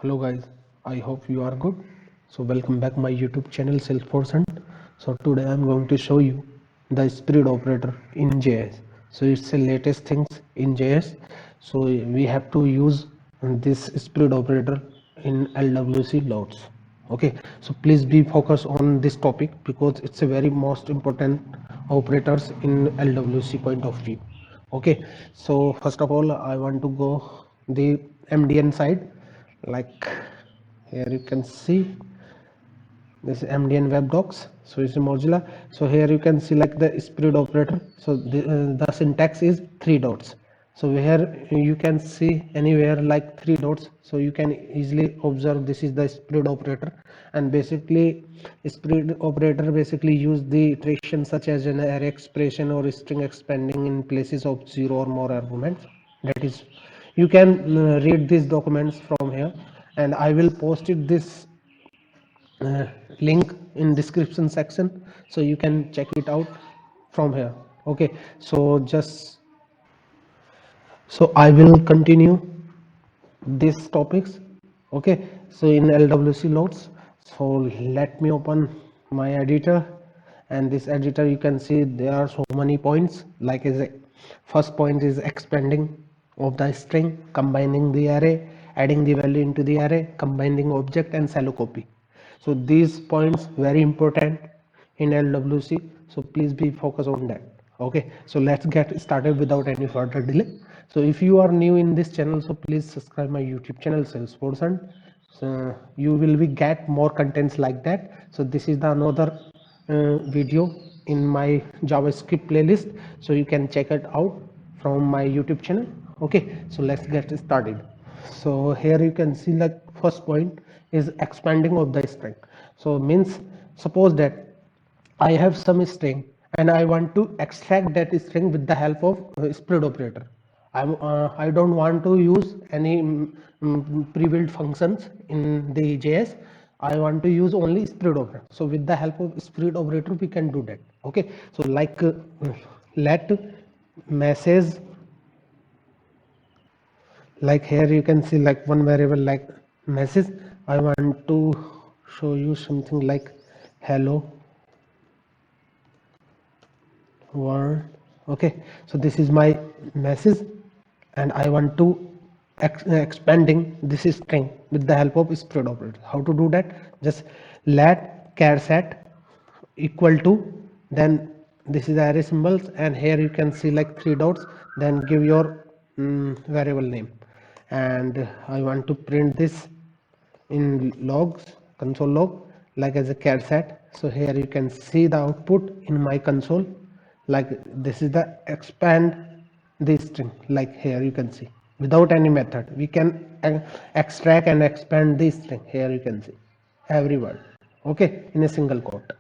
Hello guys, I hope you are good. So welcome back my YouTube channel Salesforce Hunt. So today I'm going to show you the spread operator in JS. So it's the latest things in JS. So we have to use this spread operator in LWC loads. Okay, so please be focused on this topic because it's a very most important operators in LWC point of view. Okay, so first of all I want to go the MDN side. Like here you can see this MDN web docs, so it's a Mozilla. So here you can see like the spread operator. So the syntax is three dots. So here you can see anywhere like three dots, so you can easily observe this is the spread operator. And basically spread operator basically use the iteration such as an array expression or string expanding in places of zero or more arguments. That is, you can read these documents from here, and I will post it this uh, link in description section, so you can check it out from here. Okay, so I will continue these topics. Okay, so in LWC loads, so let me open my editor. And this editor, you can see there are so many points. Like is a first point is expanding of the string, combining the array, adding the value into the array, combining object, and shallow copy. So these points very important in LWC, so please be focused on that. Okay, so let's get started without any further delay. So if you are new in this channel, so please subscribe my YouTube channel Salesforce, and so you will be get more contents like that. So this is the another video in my JavaScript playlist, so you can check it out from my YouTube channel. Okay, so let's get started. So here you can see like first point is expanding of the string. So means suppose that I have some string and I want to extract that string with the help of spread operator. I don't want to use any pre-built functions in the JS. I want to use only spread operator. So with the help of spread operator, we can do that. Okay. So like let message, like here you can see like one variable like message. I want to show you something like hello world. Okay, so this is my message and I want to expanding this string with the help of spread operator. How to do that? Just let char set equal to, then this is array symbols, and here you can see like three dots, then give your variable name. And I want to print this in logs, console log, like as a char set. So here you can see the output in my console. Like this is the expand this string. Like here you can see without any method we can extract and expand this string. Here you can see every word, okay, in a single quote.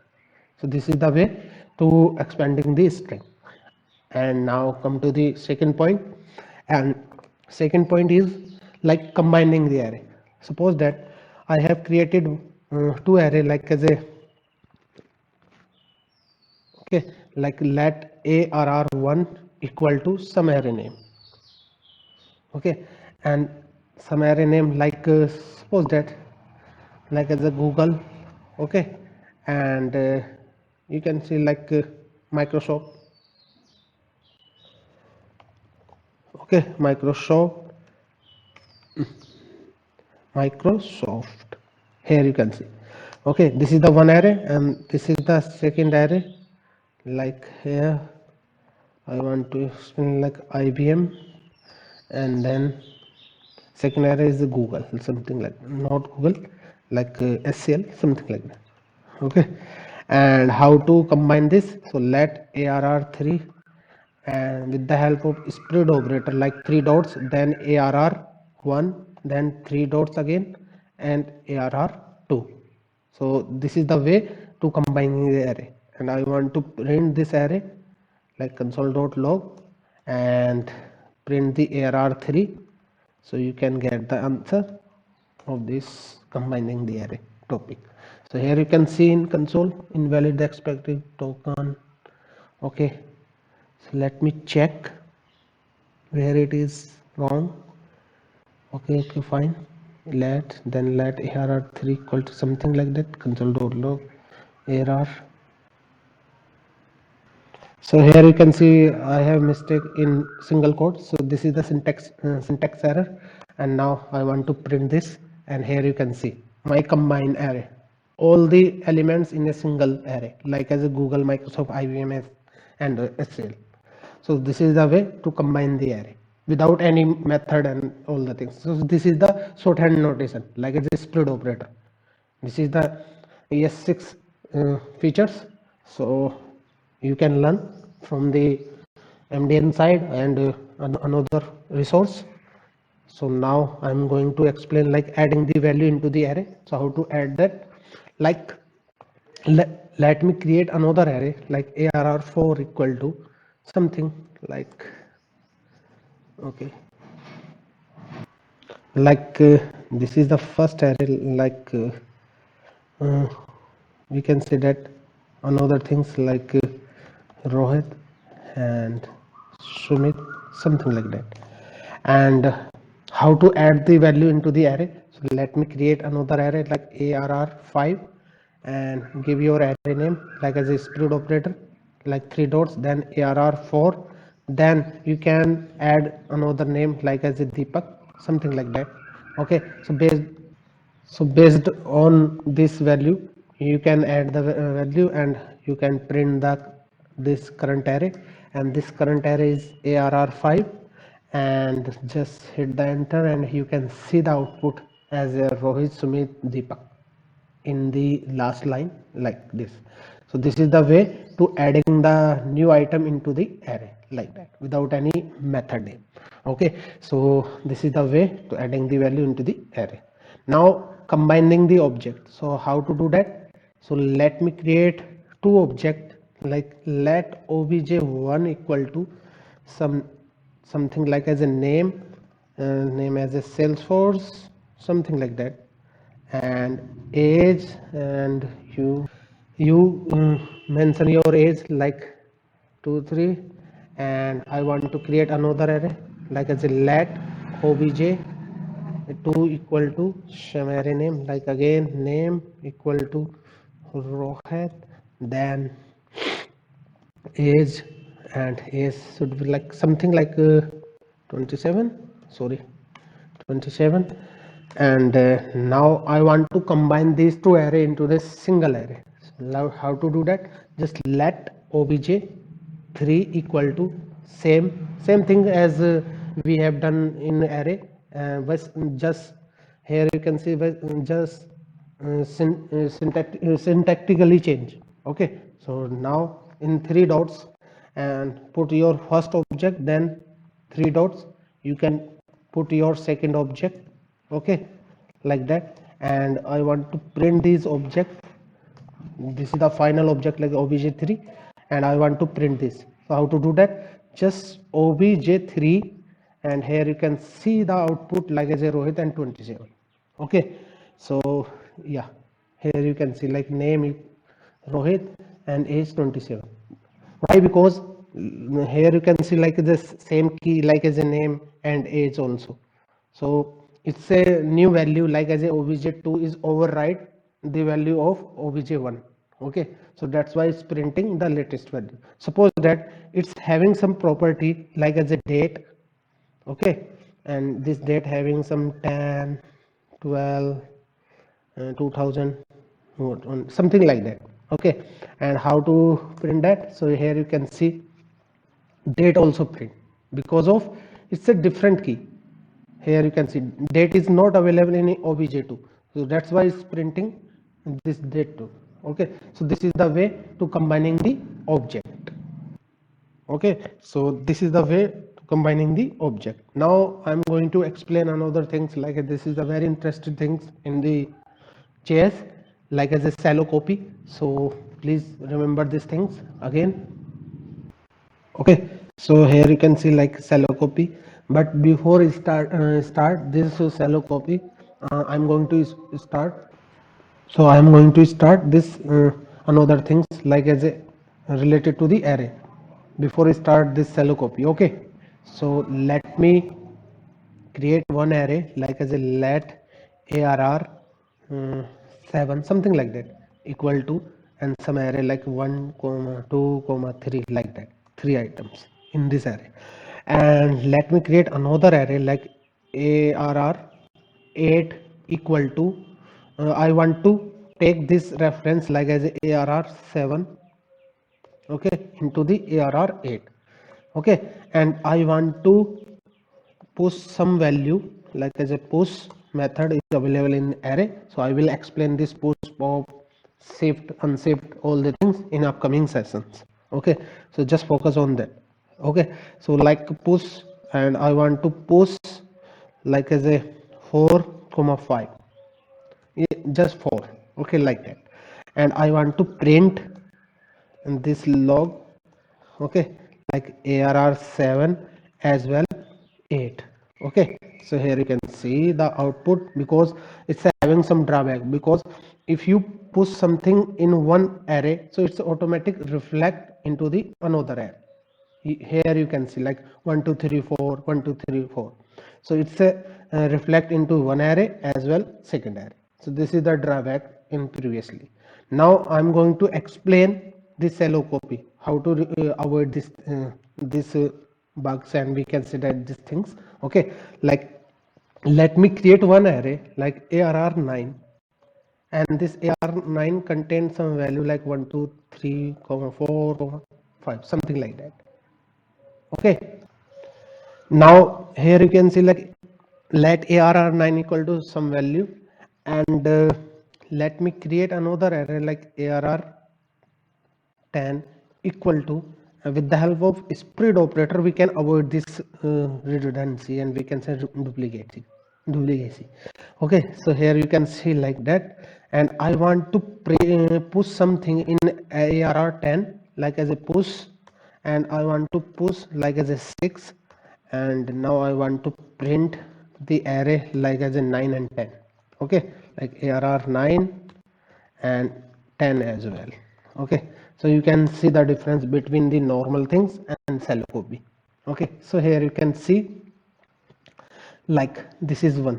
So this is the way to expanding the string. And now come to the second point. And second point is like combining the array. Suppose that I have created two array like as a, okay, like let arr1 equal to some array name. Okay, and some array name like suppose that like as a Google. Okay, and you can see like Microsoft. Okay, Microsoft. Here you can see. Okay, this is the one array and this is the second array. Like here I want to explain like IBM, and then second array is the Google, something like not Google, like SCL, something like that. Okay, and how to combine this? So let arr3, and with the help of spread operator like three dots, then arr1, then three dots again, and arr2. So this is the way to combining the array. And I want to print this array like console.log and print the arr3, so you can get the answer of this combining the array topic. So here you can see in console invalid expected token. Okay, so let me check where it is wrong. Okay, fine. let, then let arr3 equal to something like that, console.log arr. So here you can see I have mistake in single quote, so this is the syntax error, and now I want to print this, and here you can see my combined array, all the elements in a single array, like as a Google, Microsoft, IBM, and SQL. So this is the way to combine the array without any method and all the things. So this is the shorthand notation, like as a split operator. This is the ES6 features. So you can learn from the MDN side and another resource. So now I'm going to explain like adding the value into the array. So how to add that, like let me create another array like arr4 equal to something like, okay, like this is the first array, like we can say that another things like Rohit and Sumit, something like that. And how to add the value into the array, so let me create another array like arr5 and give your array name like as a split operator, like 3 dots, then arr4, then you can add another name like as a Deepak, something like that. Okay, so based on this value you can add the value and you can print the this current array, and this current array is arr5, and just hit the enter and you can see the output as a Rohit, Sumit, Deepak in the last line like this. So this is the way to adding the new item into the array like that without any method name. Okay, so this is the way to adding the value into the array. Now combining the object, so how to do that? So let me create two object, like let obj1 equal to something like as a name, name as a Salesforce, something like that, and age, and you mention your age like 2 3, and I want to create another array like as a let obj 2 equal to some array name, like again name equal to Rohit, then age, and age should be like something like 27, sorry, 27. And now I want to combine these two array into this single array. So now how to do that? Just let obj3 equal to same thing as we have done in array, but just here you can see just syntactically change. Okay, so now in 3 dots and put your first object, then 3 dots you can put your second object. Okay, like that, and I want to print this object. This is the final object like obj3, and I want to print this. So how to do that? Just obj3, and here you can see the output like as a Rohit and 27. Okay, so yeah, here you can see like name is Rohit and age 27. Why? Because here you can see like this same key like as a name and age also. So it's a new value like as a obj2 is override the value of obj1. Okay, so that's why it's printing the latest value. Suppose that it's having some property like as a date. Okay, and this date having some 10 12 2000, something like that. Okay, and how to print that? So here you can see date also print, because of it's a different key. Here you can see date is not available in obj2, so that's why it's printing this date too. Okay, so this is the way to combining the object. Okay, so this is the way to combining the object. Now I'm going to explain another things, like this is a very interesting things in the JS, like as a shallow copy. So please remember these things again. Okay, so here you can see like shallow copy, but before I start this shallow copy, I'm going to start. So I am going to start this another things like as a related to the array before I start this shallow copy. Okay, so let me create one array like as a let arr 7 something like that equal to, and some array like 1 comma 2 comma 3 like that, 3 items in this array. And let me create another array like arr 8 equal to, I want to take this reference like as arr 7, okay, into the arr 8, okay, and I want to push some value like as a push method is available in array. So I will explain this push, pop, shift, unshift, all the things in upcoming sessions, okay. So just focus on that, okay. So like push, and I want to push like as a 4 comma 5, just 4, okay, like that. And I want to print this log, okay, like arr 7 as well 8, okay. So here you can see the output, because it's having some drawback, because if you push something in one array, so it's automatic reflect into the another array. Here you can see like 1 2 3 4 1 2 3 4, so it's a reflect into one array as well second array. So this is the drawback in previously. Now I'm going to explain this shallow copy, how to avoid this bugs, and we can see that these things, okay. Like let me create one array like arr 9, and this arr9 contains some value like 1 2 3 comma 4 comma 5 something like that, okay. Now here you can see like let arr9 equal to some value, and let me create another array like arr10 equal to, with the help of spread operator we can avoid this redundancy, and we can say duplicacy, okay. So here you can see like that, and I want to push something in arr10 like as a push, and I want to push like as a 6, and now I want to print the array like as a 9 and 10, okay, like arr 9 and 10 as well, okay. So you can see the difference between the normal things and shallow copy, okay. So here you can see like this is 1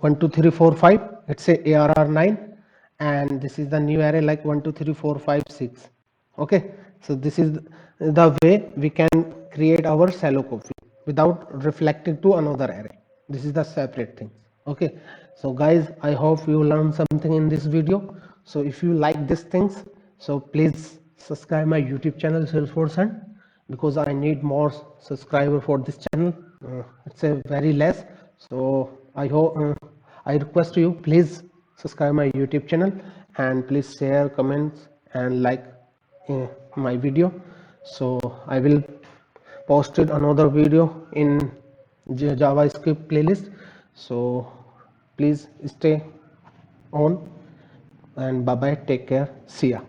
2 3 4 5, it's a arr 9, and this is the new array like 1 2 3 4 5 6, okay. So this is the way we can create our shallow copy without reflecting to another array. This is the separate things, okay. So guys, I hope you learned something in this video. So if you like these things, so please subscribe my YouTube channel Salesforce Hunt, because I need more subscriber for this channel. It's a very less, so I hope I request you, please subscribe my YouTube channel, and please share, comments, and like my video. So I will posted another video in JavaScript playlist. So please stay on, and bye bye, take care, see ya.